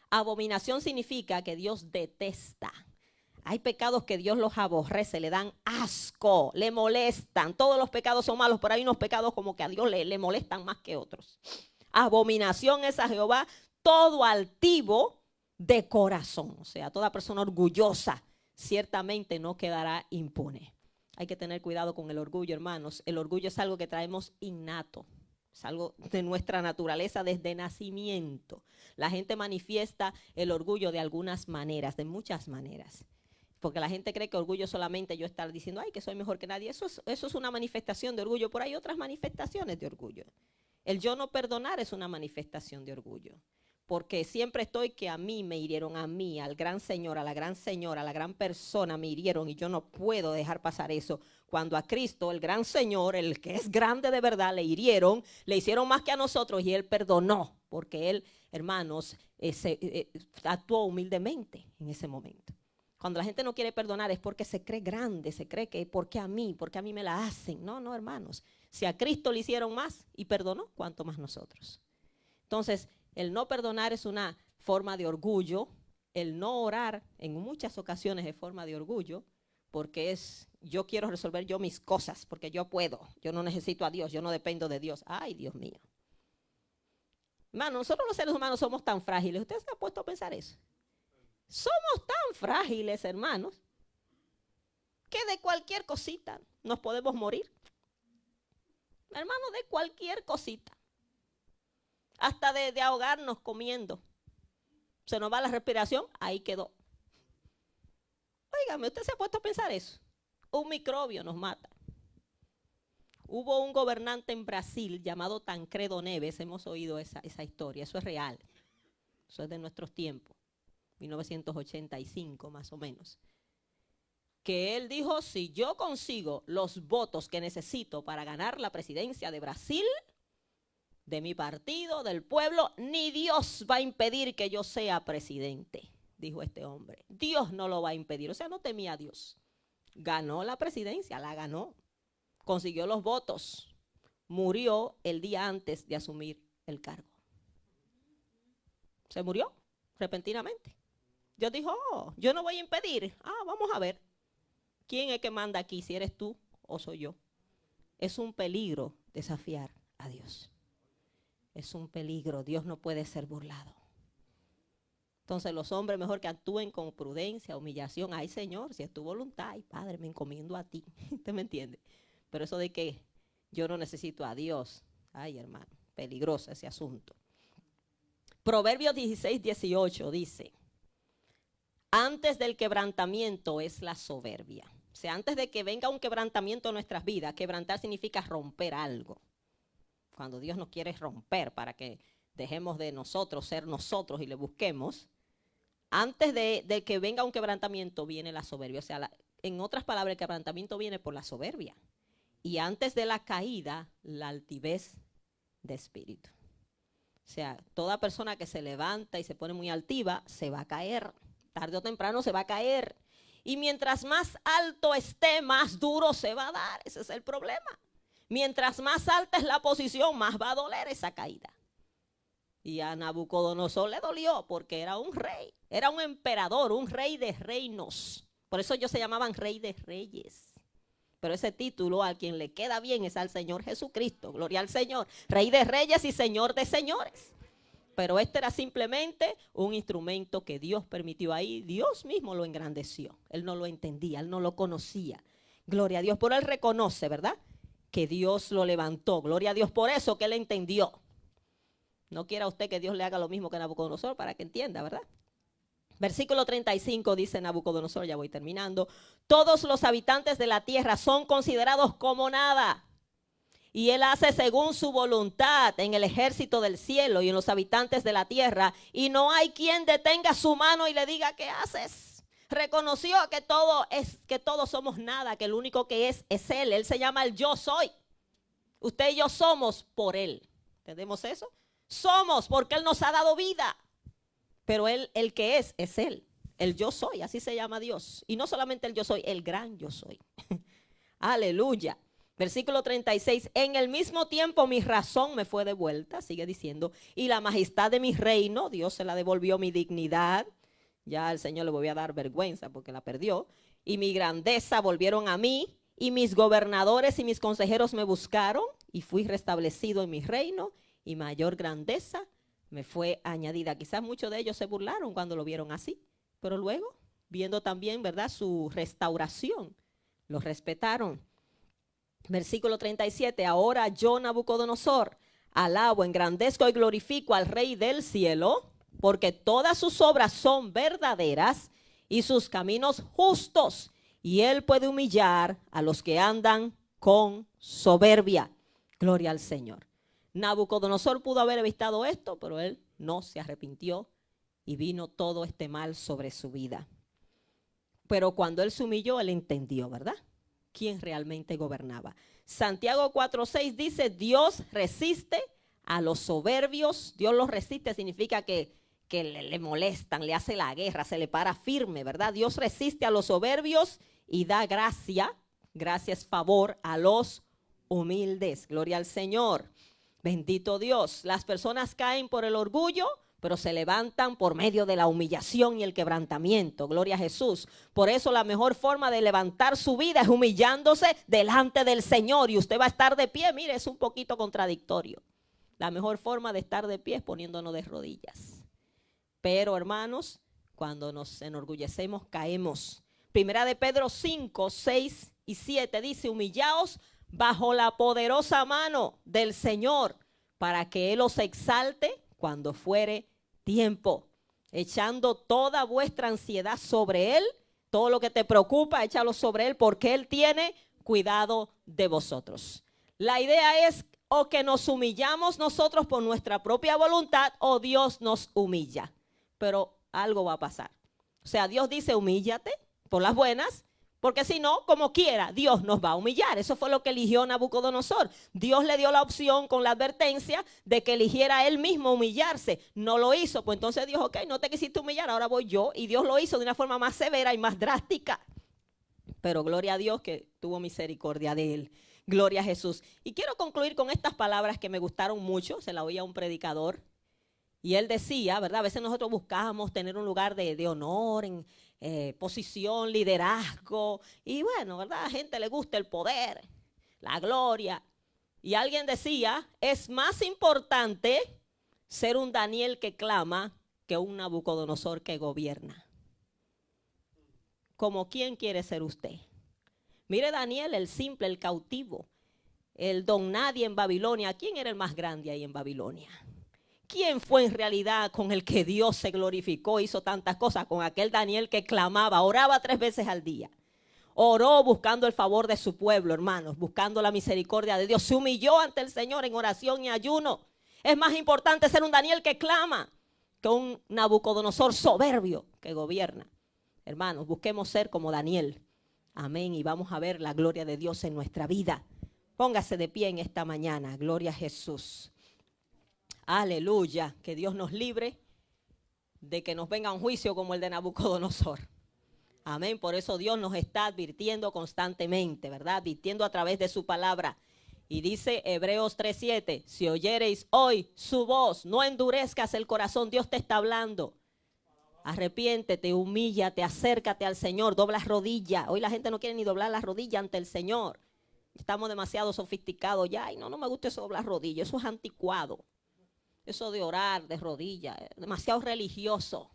Abominación significa que Dios detesta. Hay pecados que Dios los aborrece, le dan asco, le molestan. Todos los pecados son malos, pero hay unos pecados como que a Dios le molestan más que otros. Abominación es a Jehová todo altivo de corazón, o sea, toda persona orgullosa, ciertamente no quedará impune. Hay que tener cuidado con el orgullo, hermanos. El orgullo es algo que traemos innato. Es algo de nuestra naturaleza desde nacimiento. La gente manifiesta el orgullo de algunas maneras, de muchas maneras. Porque la gente cree que orgullo es solamente yo estar diciendo, ay, que soy mejor que nadie. Eso es una manifestación de orgullo. Por ahí hay otras manifestaciones de orgullo. El yo no perdonar es una manifestación de orgullo. Porque siempre estoy que a mí me hirieron, a mí, al gran señor, a la gran señora, a la gran persona me hirieron y yo no puedo dejar pasar eso. Cuando a Cristo, el gran Señor, el que es grande de verdad, le hirieron, le hicieron más que a nosotros y Él perdonó. Porque Él, hermanos, actuó humildemente en ese momento. Cuando la gente no quiere perdonar es porque se cree grande, se cree que ¿por qué a mí me la hacen? No, no, hermanos. Si a Cristo le hicieron más y perdonó, ¿cuánto más nosotros? Entonces, el no perdonar es una forma de orgullo. El no orar en muchas ocasiones es forma de orgullo, porque es yo quiero resolver yo mis cosas, porque yo puedo. Yo no necesito a Dios, yo no dependo de Dios. Ay, Dios mío. Hermano, nosotros los seres humanos somos tan frágiles. ¿Usted se ha puesto a pensar eso? Somos tan frágiles, hermanos, que de cualquier cosita nos podemos morir. Hermano, de cualquier cosita. Hasta de ahogarnos comiendo. Se nos va la respiración, ahí quedó. Óigame, ¿usted se ha puesto a pensar eso? Un microbio nos mata. Hubo un gobernante en Brasil llamado Tancredo Neves, hemos oído esa historia, eso es real. Eso es de nuestros tiempos, 1985 más o menos. Que él dijo, si yo consigo los votos que necesito para ganar la presidencia de Brasil, de mi partido, del pueblo, ni Dios va a impedir que yo sea presidente, dijo este hombre. Dios no lo va a impedir, o sea, no temía a Dios. Ganó la presidencia, la ganó. Consiguió los votos, murió el día antes de asumir el cargo. Se murió repentinamente. Dios dijo, oh, yo no voy a impedir. Vamos a ver. ¿Quién es que manda aquí? Si eres tú o soy yo. Es un peligro desafiar a Dios. Es un peligro. Dios no puede ser burlado. Entonces los hombres mejor que actúen con prudencia, humillación. Ay, Señor, si es tu voluntad, ay, Padre, me encomiendo a ti. ¿Usted me entiende? Pero eso de que yo no necesito a Dios, ay hermano, peligroso ese asunto. Proverbios 16:18 dice, antes del quebrantamiento es la soberbia. O sea, antes de que venga un quebrantamiento en nuestras vidas, quebrantar significa romper algo. Cuando Dios nos quiere romper para que dejemos de nosotros ser nosotros y le busquemos, antes de que venga un quebrantamiento viene la soberbia. O sea, en otras palabras, el quebrantamiento viene por la soberbia. Y antes de la caída, la altivez de espíritu. O sea, toda persona que se levanta y se pone muy altiva, se va a caer. Tarde o temprano se va a caer. Y mientras más alto esté, más duro se va a dar. Ese es el problema. Mientras más alta es la posición, más va a doler esa caída. Y a Nabucodonosor le dolió porque era un rey. Era un emperador, un rey de reinos. Por eso ellos se llamaban rey de reyes. Pero ese título a quien le queda bien es al Señor Jesucristo. Gloria al Señor. Rey de reyes y Señor de señores. Pero este era simplemente un instrumento que Dios permitió ahí. Dios mismo lo engrandeció. Él no lo entendía, él no lo conocía. Gloria a Dios. Pero él reconoce, ¿verdad? Que Dios lo levantó. Gloria a Dios por eso que él entendió. No quiera usted que Dios le haga lo mismo que a Nabucodonosor para que entienda, ¿verdad? Versículo 35 dice Nabucodonosor, ya voy terminando. Todos los habitantes de la tierra son considerados como nada. Y él hace según su voluntad en el ejército del cielo y en los habitantes de la tierra. Y no hay quien detenga su mano y le diga, ¿qué haces? Reconoció que todos somos nada, que el único que es él. Él se llama el yo soy. Usted y yo somos por él. ¿Entendemos eso? Somos porque él nos ha dado vida. Pero él, el que es él. El yo soy, así se llama Dios. Y no solamente el yo soy, el gran yo soy. Aleluya. Versículo 36. En el mismo tiempo mi razón me fue devuelta, sigue diciendo, y la majestad de mi reino, Dios se la devolvió, mi dignidad. Ya al Señor le voy a dar vergüenza porque la perdió. Y mi grandeza volvieron a mí, y mis gobernadores y mis consejeros me buscaron, y fui restablecido en mi reino, y mayor grandeza me fue añadida. Quizás muchos de ellos se burlaron cuando lo vieron así, pero luego, viendo también, ¿verdad?, su restauración, los respetaron. Versículo 37, ahora yo, Nabucodonosor, alabo, engrandezco y glorifico al Rey del cielo, porque todas sus obras son verdaderas y sus caminos justos, y él puede humillar a los que andan con soberbia. Gloria al Señor. Nabucodonosor pudo haber evitado esto, pero él no se arrepintió y vino todo este mal sobre su vida. Pero cuando él se humilló, él entendió, ¿verdad?, quién realmente gobernaba. Santiago 4:6 dice, Dios resiste a los soberbios. Dios los resiste significa que le molestan, le hace la guerra, se le para firme, ¿verdad? Dios resiste a los soberbios y da gracia es favor a los humildes. Gloria al Señor. Bendito Dios. Las personas caen por el orgullo, pero se levantan por medio de la humillación y el quebrantamiento. Gloria a Jesús. Por eso la mejor forma de levantar su vida es humillándose delante del Señor. Y usted va a estar de pie. Mire, es un poquito contradictorio. La mejor forma de estar de pie es poniéndonos de rodillas. Pero, hermanos, cuando nos enorgullecemos, caemos. Primera de Pedro 5, 6 y 7 dice, humillaos bajo la poderosa mano del Señor, para que Él os exalte cuando fuere tiempo, echando toda vuestra ansiedad sobre Él, todo lo que te preocupa, échalo sobre Él, porque Él tiene cuidado de vosotros. La idea es o que nos humillamos nosotros por nuestra propia voluntad o Dios nos humilla, pero algo va a pasar. O sea, Dios dice humíllate por las buenas, porque si no, como quiera, Dios nos va a humillar. Eso fue lo que eligió Nabucodonosor. Dios le dio la opción con la advertencia de que eligiera él mismo humillarse. No lo hizo, pues entonces dijo, ok, no te quisiste humillar, ahora voy yo. Y Dios lo hizo de una forma más severa y más drástica. Pero gloria a Dios que tuvo misericordia de él. Gloria a Jesús. Y quiero concluir con estas palabras que me gustaron mucho. Se las oía a un predicador. Y él decía, ¿verdad? A veces nosotros buscábamos tener un lugar de honor, en posición, liderazgo. Y bueno, ¿verdad? A la gente le gusta el poder, la gloria. Y alguien decía, es más importante ser un Daniel que clama que un Nabucodonosor que gobierna. ¿Como quién quiere ser usted? Mire Daniel, el simple, el cautivo, el don nadie en Babilonia. ¿Quién era el más grande ahí en Babilonia? ¿Quién fue en realidad con el que Dios se glorificó, hizo tantas cosas? Con aquel Daniel que clamaba, oraba 3 veces al día. Oró buscando el favor de su pueblo, hermanos, buscando la misericordia de Dios. Se humilló ante el Señor en oración y ayuno. Es más importante ser un Daniel que clama que un Nabucodonosor soberbio que gobierna. Hermanos, busquemos ser como Daniel. Amén. Y vamos a ver la gloria de Dios en nuestra vida. Póngase de pie en esta mañana. Gloria a Jesús. Aleluya, que Dios nos libre de que nos venga un juicio como el de Nabucodonosor. Amén, por eso Dios nos está advirtiendo constantemente, ¿verdad? Advirtiendo a través de su palabra. Y dice Hebreos 3:7, si oyereis hoy su voz, no endurezcas el corazón, Dios te está hablando. Arrepiéntete, humíllate, acércate al Señor, dobla rodillas. Hoy la gente no quiere ni doblar las rodillas ante el Señor. Estamos demasiado sofisticados ya. Y no me gusta eso doblar rodillas, eso es anticuado. Eso de orar de rodillas, demasiado religioso.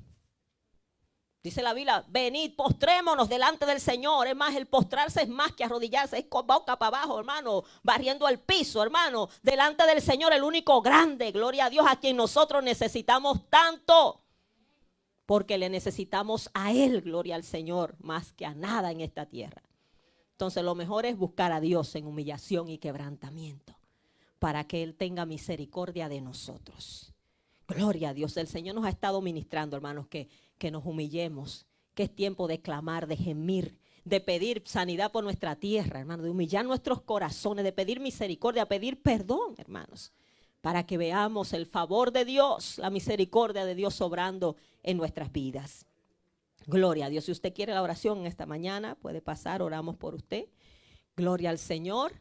Dice la Biblia, venid, postrémonos delante del Señor. Es más, el postrarse es más que arrodillarse, es con boca para abajo, hermano, barriendo el piso, hermano. Delante del Señor, el único grande, gloria a Dios, a quien nosotros necesitamos tanto. Porque le necesitamos a Él, gloria al Señor, más que a nada en esta tierra. Entonces lo mejor es buscar a Dios en humillación y quebrantamiento, para que Él tenga misericordia de nosotros. Gloria a Dios. El Señor nos ha estado ministrando, hermanos, que nos humillemos, que es tiempo de clamar, de gemir, de pedir sanidad por nuestra tierra, hermanos, de humillar nuestros corazones, de pedir misericordia, pedir perdón, hermanos, para que veamos el favor de Dios, la misericordia de Dios obrando en nuestras vidas. Gloria a Dios. Si usted quiere la oración en esta mañana, puede pasar, oramos por usted. Gloria al Señor.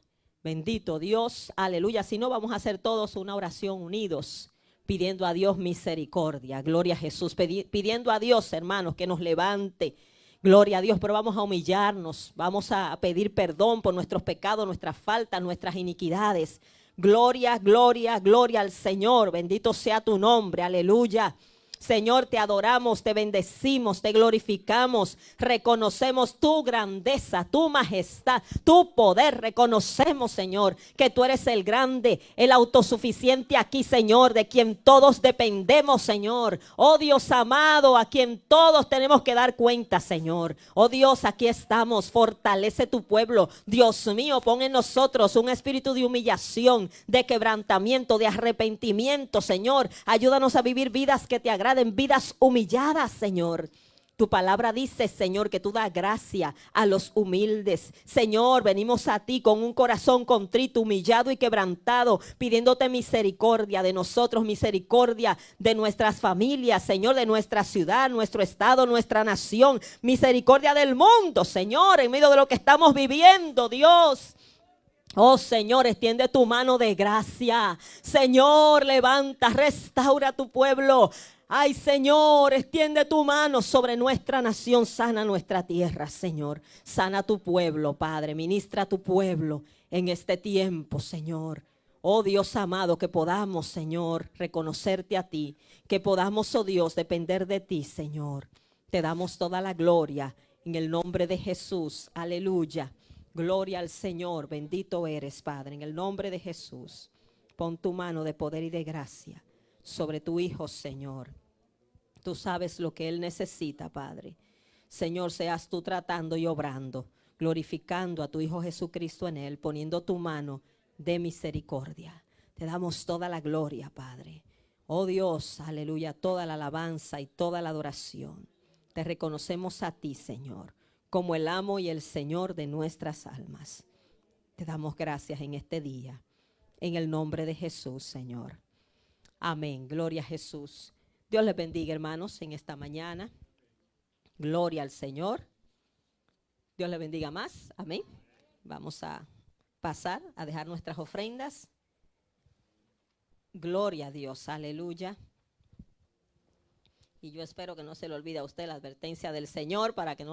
Bendito Dios, aleluya. Si no, vamos a hacer todos una oración unidos, pidiendo a Dios misericordia. Gloria a Jesús, pidiendo a Dios, hermanos, que nos levante. Gloria a Dios, pero vamos a humillarnos, vamos a pedir perdón por nuestros pecados, nuestras faltas, nuestras iniquidades. Gloria, gloria, gloria al Señor. Bendito sea tu nombre, aleluya. Señor, te adoramos, te bendecimos, te glorificamos, reconocemos tu grandeza, tu majestad, tu poder. Reconocemos, Señor, que tú eres el grande, el autosuficiente aquí, Señor, de quien todos dependemos, Señor. Oh Dios amado, a quien todos tenemos que dar cuenta, Señor. Oh Dios, aquí estamos, fortalece tu pueblo. Dios mío, pon en nosotros un espíritu de humillación, de quebrantamiento, de arrepentimiento, Señor. Ayúdanos a vivir vidas que te agraden, vidas humilladas, Señor. Tu palabra dice, Señor, que tú das gracia a los humildes. Señor, venimos a ti con un corazón contrito, humillado y quebrantado, pidiéndote misericordia de nosotros, misericordia de nuestras familias, Señor, de nuestra ciudad, nuestro estado, nuestra nación, misericordia del mundo, Señor, en medio de lo que estamos viviendo, Dios. Oh Señor, extiende tu mano de gracia. Señor, levanta, restaura tu pueblo. Ay, Señor, extiende tu mano sobre nuestra nación, sana nuestra tierra, Señor. Sana tu pueblo, Padre, ministra a tu pueblo en este tiempo, Señor. Oh Dios amado, que podamos, Señor, reconocerte a ti, que podamos, oh Dios, depender de ti, Señor. Te damos toda la gloria en el nombre de Jesús. Aleluya. Gloria al Señor. Bendito eres, Padre, en el nombre de Jesús. Pon tu mano de poder y de gracia sobre tu Hijo, Señor. Tú sabes lo que Él necesita, Padre. Señor, seas tú tratando y obrando, glorificando a tu Hijo Jesucristo en Él, poniendo tu mano de misericordia. Te damos toda la gloria, Padre. Oh Dios, aleluya, toda la alabanza y toda la adoración. Te reconocemos a ti, Señor, como el amo y el Señor de nuestras almas. Te damos gracias en este día, en el nombre de Jesús, Señor. Amén. Gloria a Jesús. Dios les bendiga, hermanos, en esta mañana. Gloria al Señor. Dios les bendiga más. Amén. Vamos a pasar a dejar nuestras ofrendas. Gloria a Dios. Aleluya. Y yo espero que no se le olvide a usted la advertencia del Señor para que no